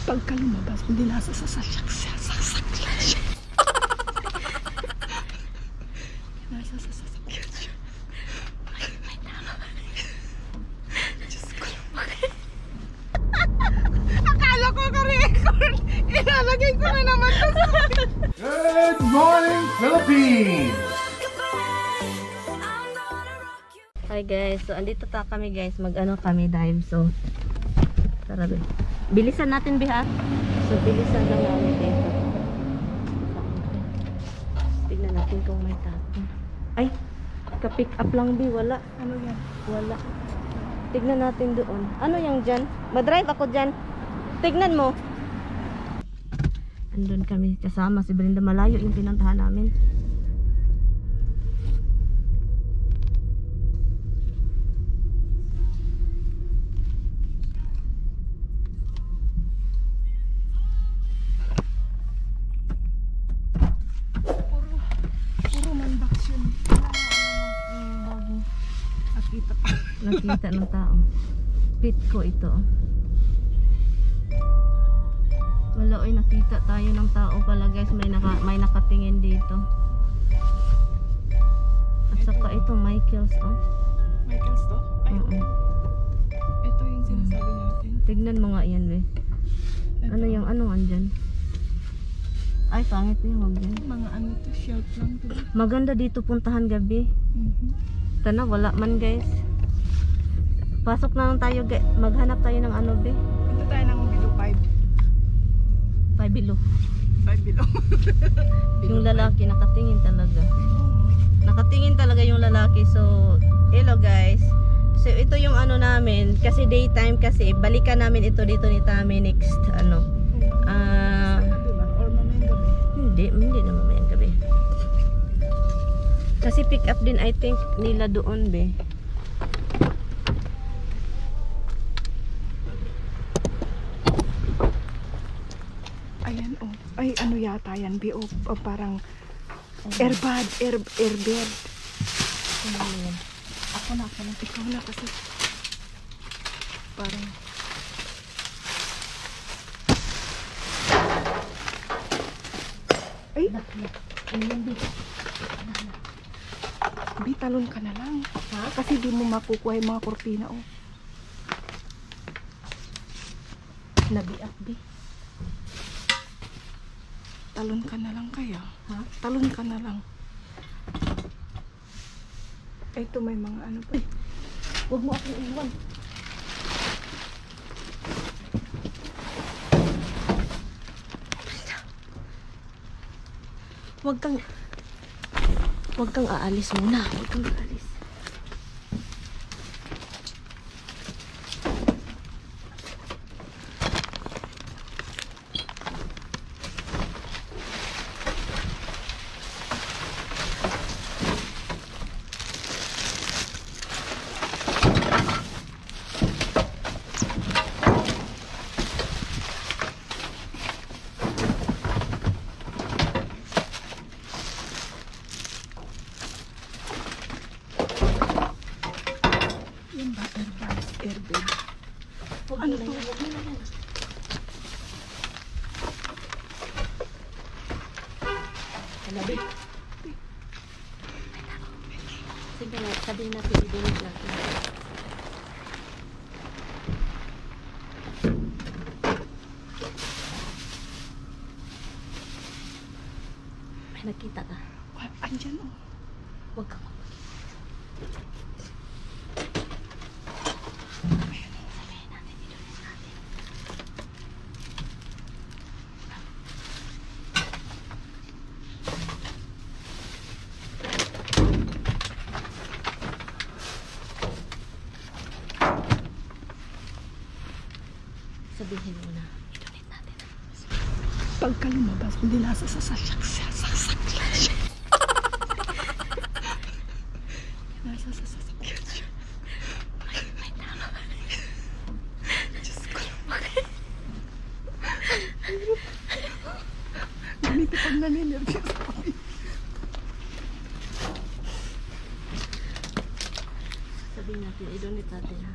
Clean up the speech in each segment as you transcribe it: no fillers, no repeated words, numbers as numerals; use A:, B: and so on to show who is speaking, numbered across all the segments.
A: Pagka lumabas, hindi nasa sasakyan siya. Nasa sasakyan siya. May tama. Diyos ko naman. Akala ko ka-record. Ilalagay ko na naman to sa...
B: Good morning, Philippines!
C: Hi guys, so andito ta kami guys, mag-ano kami dive. So tara, bilisan natin biha. So bilisan lang namin dito. Tignan natin kung may tapo. Ay, ka-pick up lang bi, wala.
A: Ano yan?
C: Wala. Tignan natin doon. Ano yang dyan? Madrive ako dyan. Tignan mo. Andun kami kasama si Brenda. Malayo yung pinuntahan namin.
A: Puro manbox yun.
C: Nakita ng tao. Pit ko ito. Wala, oy, nakita tayo ng tao pala guys. May nakatingin dito. At saka ito Michael's, oh.
A: Michael's to? Ay, ito yung sinasabi natin.
C: Tignan mo nga yan, we. Ano yung anong andyan? Ay, pangit yung wag yan.
A: Mga ano to, shelf lang to.
C: Maganda dito puntahan gabi. Tana, wala man guys. Pasok na lang tayo, maghanap tayo ng ano, be.
A: Ito tayo ng below 5.
C: 5 below.
A: 5 below.
C: Yung lalaki nakatingin talaga. Nakatingin talaga yung lalaki. So, hello guys. So, ito yung ano namin. Kasi daytime kasi. Balikan namin ito dito ni Tami next, ano.
A: Diba? Or mamayang gabi?
C: Hindi na mamayang gabi. Kasi pick up din I think nila doon, be.
A: Ayan, oh. Ay, ano yata yan, B. O parang airbag, airbed.
C: Ano yan? Ako na.
A: Ikaw na kasi. Parang... Ay! B, talon ka na lang.
C: Ha?
A: Kasi di mo makukuha yung mga kortina, oh.
C: Nabiak, be.
A: Talon ka na lang kaya.
C: Ha?
A: Talon ka na lang. Ito may mga ano pa.
C: Huwag mo akong iwan. Huwag kang aalis muna. Huwag kang aalis.
A: Yan ba? Airbed. Ano to?
C: Halabi. Sige na, sabihin natin i-donate natin. May nakita ka?
A: Andyan, oh.
C: Huwag kang sabihin natin i-donate natin. Sabihin mo na i-donate natin.
A: Pagka lumabas, hindi nasa sasakyan siya. Nasa sasakyan siya.
C: May tama.
A: Diyos ko naman. Ganito pag naninervyos kami.
C: Sabihin natin i-donate natin, ha.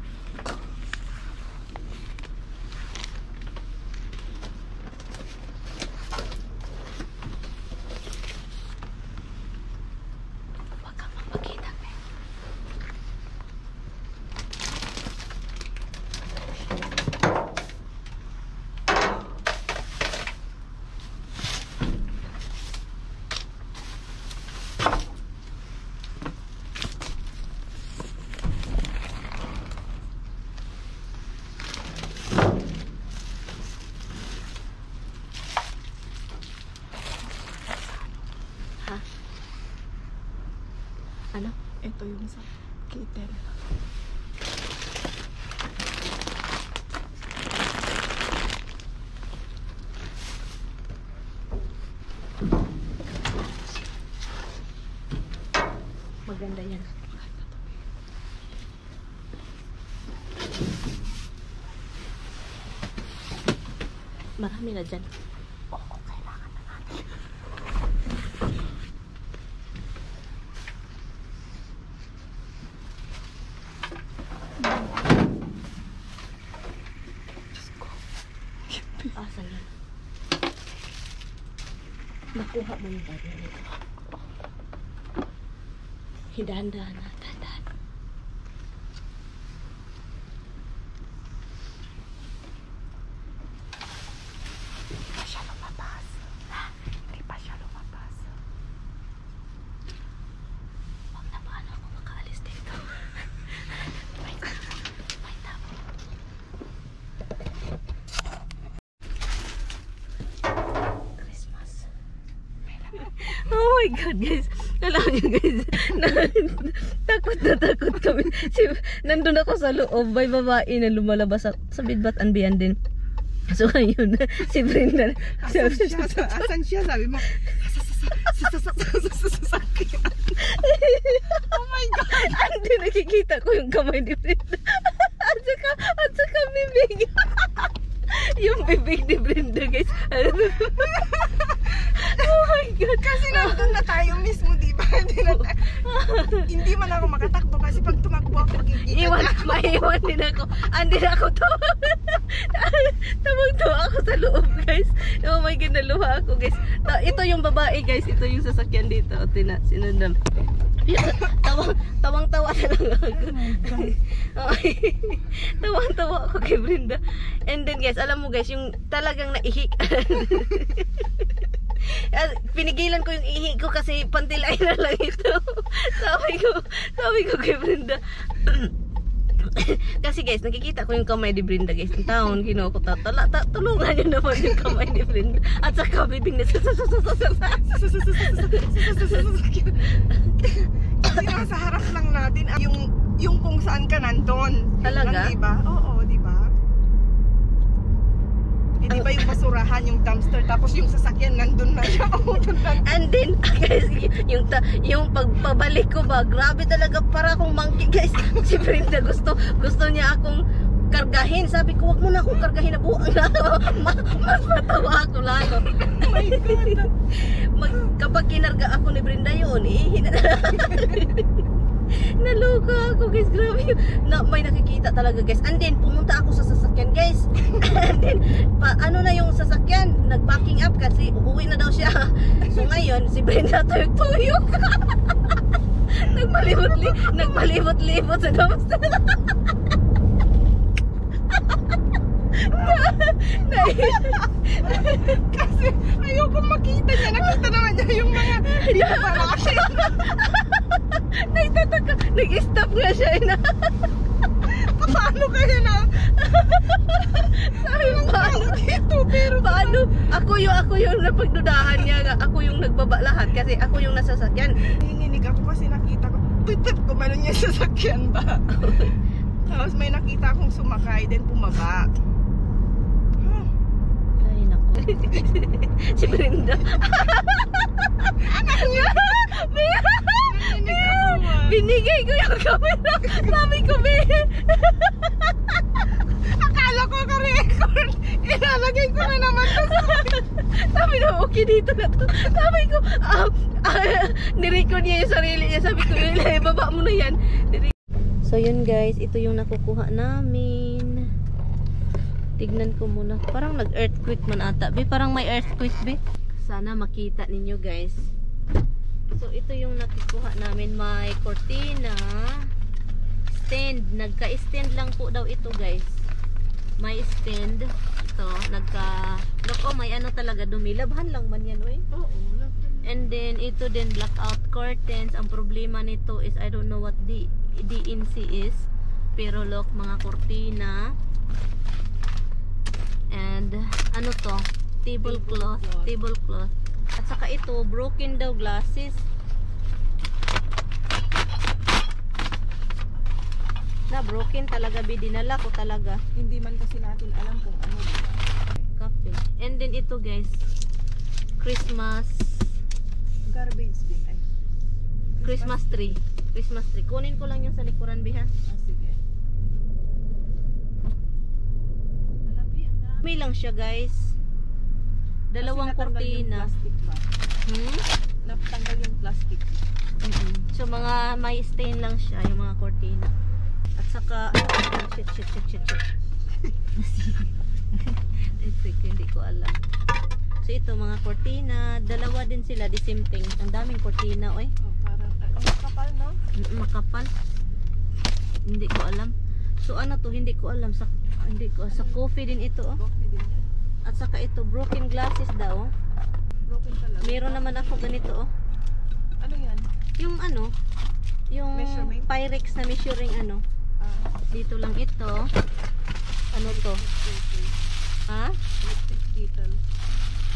A: Ito yung sa kitten.
C: Maganda yan. Marami na dyan.
A: Oo, kailangan na natin.
C: Asan yan? Nakuha mo yung bari nito. Hidahan-dahan na. Dahan-dahan.
A: Hindi pa siya lumabas. Ha? Hindi pa siya lumabas.
C: Huwag na paano ako makaalis dito. May tabo. Christmas. Oh my God, guys. Alam niyo, guys. Takot kami. Nandun ako sa loob. May babae na lumalabas sa Bidbat and Beyond din. So, ayun. Si Brenda.
A: Asan siya? Sabi mo, sasakyan. Oh my God!
C: Hindi, nakikita ko yung kamay ni Brenda. At saka bibig. Yung bibig ni Brenda, guys. Oh my God.
A: Kasi nandun na tayo mismo, di ba? Hindi man ako makatakbo kasi pag tumakbo ako,
C: Maiwan din ako. Andi na ako Tawag-tawa ako sa loob, guys. Oh my God, naluha ako, guys. Ito yung babae, guys. Ito yung sasakyan dito. Sinundan. Tawang-tawa na lang ako. Tawang-tawa ako kay Brenda. And then, guys, alam mo, guys, yung talagang naihik. Pinigilan ko yung ihi ko kasi pantilay na lang ito. Sabi ko kay Brenda. Kasi guys, nakikita ko yung kamay ni Brenda, guys. Ang taon, ginawa ko tulungan nyo naman yung kamay ni Brenda. At saka bibig na
A: sa harap lang natin yung kung saan ka nandun.
C: Talaga?
A: Diba? Oo, diba? Eh, di ba yung basurahan, yung dumpster, tapos yung sasakyan nandun na siya.
C: And then, guys, yung pagpabalik ko ba, grabe talaga, para akong monkey, guys. Si Brenda gusto niya akong kargahin. Sabi ko, wag mo na akong kargahin, nabuang na ako. Mas matawa ako lalo.
A: Oh my God.
C: Kapag kinarga ako ni Brenda yun, naluka ako, guys. Grabe yun. May nakikita talaga, guys. And then, pumunta ako sa sasakyan, guys. And then, ano na yung sasakyan? Nag-backing up kasi uuwi na daw siya. So ngayon, si Brenda tuyok-tuyok. Nagpalibot-libot sa dumpster.
A: Kasi ayoko makita niya. Nakita naman niya yung mga parashin.
C: Nagtataka. Nag-stop nga siya.
A: Paano kaya na?
C: Sabi mo, paano
A: dito? Pero
C: paano? Ako yung napagdudahan niya. Ako yung nagbaba lahat kasi ako yung nasasakyan.
A: Nanginginig ako kasi nakita ko. Pipip ko meron niya sasakyan ba? Tapos may nakita akong sumakay, then bumaba.
C: Ay, naku. Si Brenda. Binigay ko yung camera. Sabi ko,
A: Akala ko ka-record. Ilalagay ko na naman to.
C: Sabi na, okay dito na to. Sabi ko, nirecord niya yung sarili niya. Sabi ko, baba mo na yan. So yun guys, ito yung nakukuha namin. Tignan ko muna. Parang nag-earthquake man ata. Parang may earthquake, Sana makita ninyo guys. So ito yung nakukuha namin. May cortina. Stand. Nagka-stand lang po daw ito guys. May stand. Ito. Look, may ano talaga dumilabhan lang man yan, oy.
A: Oo.
C: And then ito din blackout curtains. Ang problema nito is I don't know what DNC is, pero look, mga cortina. And ano to? Tablecloth. At saka ito broken daw glasses. na, broken talaga, be. Dinala ko talaga.
A: Hindi man kasi natin alam kung ano.
C: Kape. And then ito guys, Christmas
A: Garbage bin. Ay.
C: Christmas tree. Christmas tree. Kunin ko lang yung sa likuran, be, ha?
A: Sige.
C: May lang siya, guys. Dalawang kortina.
A: Natanggal yung plastic.
C: So mga may stain lang siya, yung mga kortina. At saka shit. Ito, hindi ko alam. So ito mga kortina, dalawa din sila, the same thing. Ang daming kortina, oy.
A: Oh, parang makapal, no?
C: Makapal. Hindi ko alam. So ano to, hindi ko alam sa coffee din ito, oh.
A: Coffee din yan.
C: At saka ito, broken glasses daw.
A: Broken talaga.
C: Meron naman ako ganito, oh.
A: Ano yan?
C: Yung ano, yung
A: Measurement?
C: Pyrex na measuring ano. Dito lang ito. Ano to? Ha?
A: Electric kettle.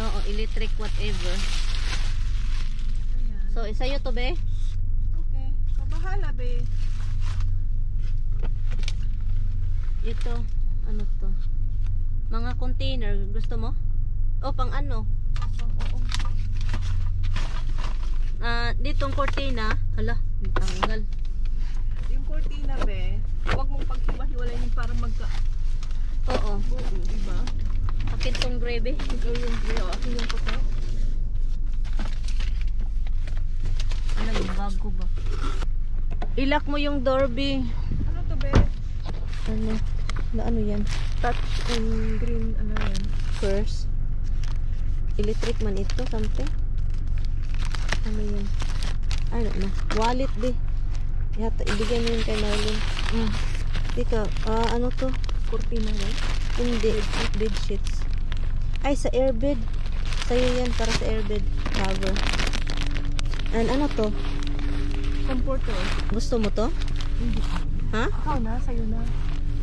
C: Oo, electric whatever.
A: Ayan.
C: So, sa'yo to, be?
A: Okay. So, bahala, be.
C: Ito, ano to? Mga container, gusto mo? O, pang ano?
A: Oo.
C: Ditong cortina, hala, tanggal.
A: Yung cortina, be, huwag mong paghiwa-hiwalay yung parang magka...
C: Oo,
A: Oo, diba?
C: akin tong gravy.
A: Ikaw yung gray, o akin yung puti.
C: Ano yung bago ba? Ilak mo yung doorbell.
A: Ano to, be?
C: Ano yan?
A: Touch and green, ano yan?
C: First. Electric man ito, something. Ano yan? I don't know. Wallet, be. Yata, ibigay mo yun kay Marlon. Tika, ano to?
A: Cortina, ba?
C: Hindi. Bed sheets. Ay, sa airbed. Sa'yo yan, para sa airbed cover. And ano to?
A: Comforter.
C: Gusto mo to?
A: Hindi.
C: Ha?
A: Ikaw na, sa'yo na.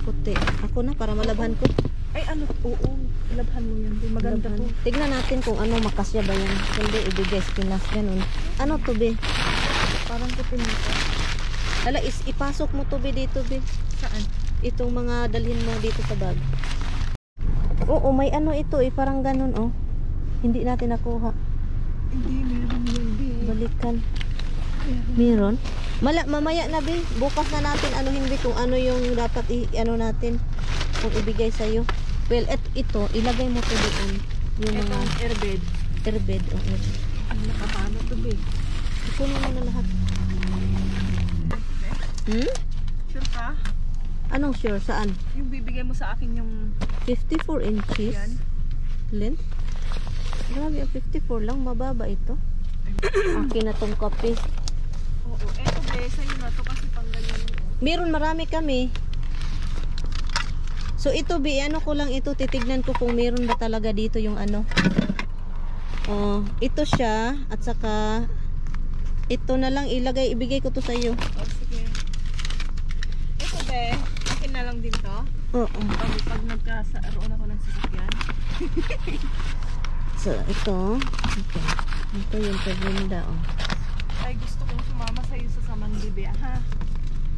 C: Puti. Ako na, para malabhan ko.
A: Ay, ano? Oo. Labhan mo yan. Be. Maganda to.
C: Tignan natin kung ano, makasya ba yan. Hindi, ibigay sa Pinas. Ganun. Ano to, be?
A: Parang puti mo to.
C: Hala, ipasok mo to, be, dito, be.
A: Saan?
C: Itong mga dalhin mo dito sa bag. Oo, may ano ito eh. Parang ganun, oh. Hindi natin nakuha.
A: Hindi, meron yan, be.
C: Balikan. Meron? Mamaya na, be. Bukas na natin anuhin, be, kung ano yung dapat ano natin. Kung ibigay sa'yo. Well, ito, ilagay mo to doon. Yung mga
A: Itong airbed.
C: airbed. Oh, airbed.
A: Ano nakapano to, be?
C: Ikunin mo na lahat.
A: Sure ka?
C: Anong sure? Saan?
A: Yung bibigay mo sa akin yung
C: 54 inches.
A: yan.
C: Length? Grabe, 54 lang. Mababa ito. Akin na tong kape.
A: Oo. Eto, be. Sa'yo na to kasi pang ganyan.
C: Meron marami kami. So ito, be, ano ko lang ito, titignan ko kung meron ba talaga dito yung ano. Oh, ito siya at saka ito na lang ibigay ko to sa iyo.
A: Oh, sige. Ito, be. Akin na lang din to.
C: Oo.
A: Pag nagkasaroon ako ng sasakyan.
C: So ito, okay. Ito yung paglinda, oh.
A: Ay, gusto kong sumama sa'yo sa Samandi, be, ha?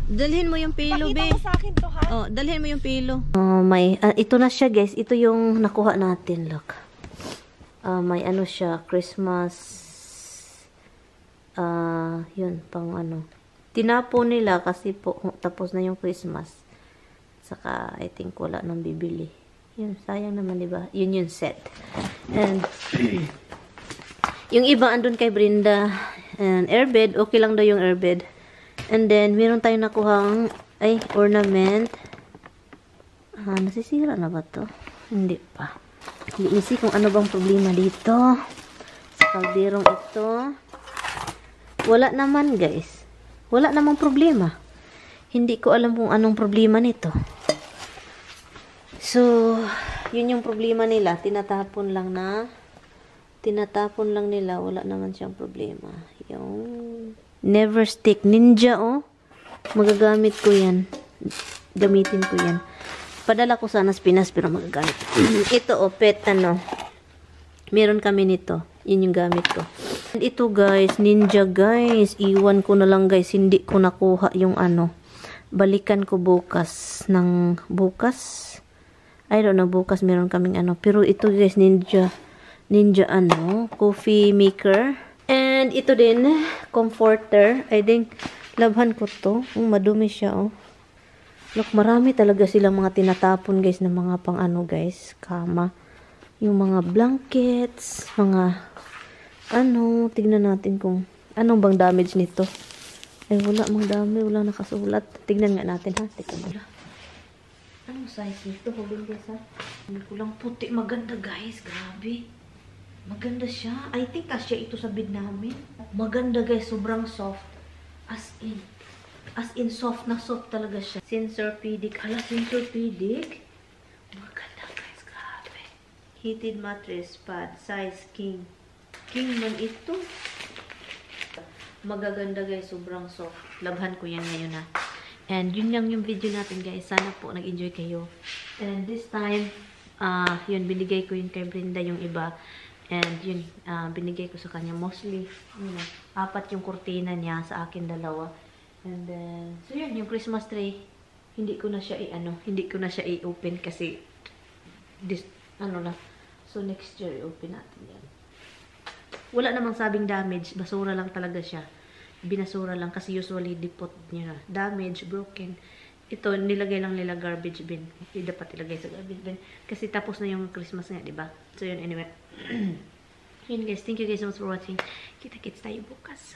C: Dalhin mo yung pilo,
A: Pakita
C: be.
A: mo sa akin to, ha?
C: Oh, dalhin mo yung pilo. Oh, ito na siya, guys. Ito yung nakuha natin, look. May ano siya, Christmas. Yun, pang ano. Tinapo nila kasi po tapos na yung Christmas. Saka I think wala nang bibili. Yun, sayang naman, 'di ba? Yun yung set. And yung iba andun kay Brenda. And airbed, okay lang daw yung airbed. And then meron tayong nakuhang ornament. Nasisira na ba 'to? Hindi pa. Iisi kung ano bang problema dito. Sa kalderong ito. Wala naman, guys. Wala namang problema. Hindi ko alam kung anong problema nito. So, yun yung problema nila. Tinatapon lang nila. Wala naman siyang problema. Yung Never Stick Ninja, oh. Magagamit ko yan. Gamitin ko yan. Padala ko sana sa Pinas pero magagamit. Ito, oh, pet, ano. Meron kami nito. Yun yung gamit ko. And ito, guys, Ninja, guys. Iwan ko na lang, guys. Hindi ko nakuha yung ano. balikan ko bukas ng bukas. I don't know, bukas meron kaming ano. Pero ito guys, ninja ano, coffee maker. And ito din, comforter. I think, labhan ko to. Madumi siya, oh. Look, marami talaga silang mga tinatapon guys, na mga pang ano guys, kama. Yung mga blankets, mga ano, tignan natin kung anong bang damage nito. Ay, wala mang dami, wala nakasulat. Tignan nga natin ha, tignan mo. Anong size nito? Hugin guys ha. Hindi ko lang puti. Maganda guys. Grabe. Maganda siya. I think kasya ito sa bed namin. Maganda guys. Sobrang soft. As in soft na soft talaga siya. Sensorpedic. Hala, Sensorpedic. Maganda guys. Grabe. Heated mattress pad. Size king. King man ito. Magaganda guys. Sobrang soft. Labhan ko yan ngayon ha. And yun lang yung video natin guys. Sana po nag-enjoy kayo. And this time, yun, binigay ko yun kay Brenda yung iba. And yun, binigay ko sa kanya. Mostly, yun, 4 yung kurtina niya, sa akin 2. And then, so yun, yung Christmas tree, hindi ko na siya i-open kasi, so next year i-open natin yan. Wala namang sabing damage, basura lang talaga siya. Binasura lang kasi usually dipot niya na. Damage, broken. Ito, nilagay lang nila garbage bin. Hindi dapat ilagay sa garbage bin. Kasi tapos na yung Christmas nga, diba? So yun, anyway. Yun guys, thank you guys so much for watching. Kita-kits tayo bukas.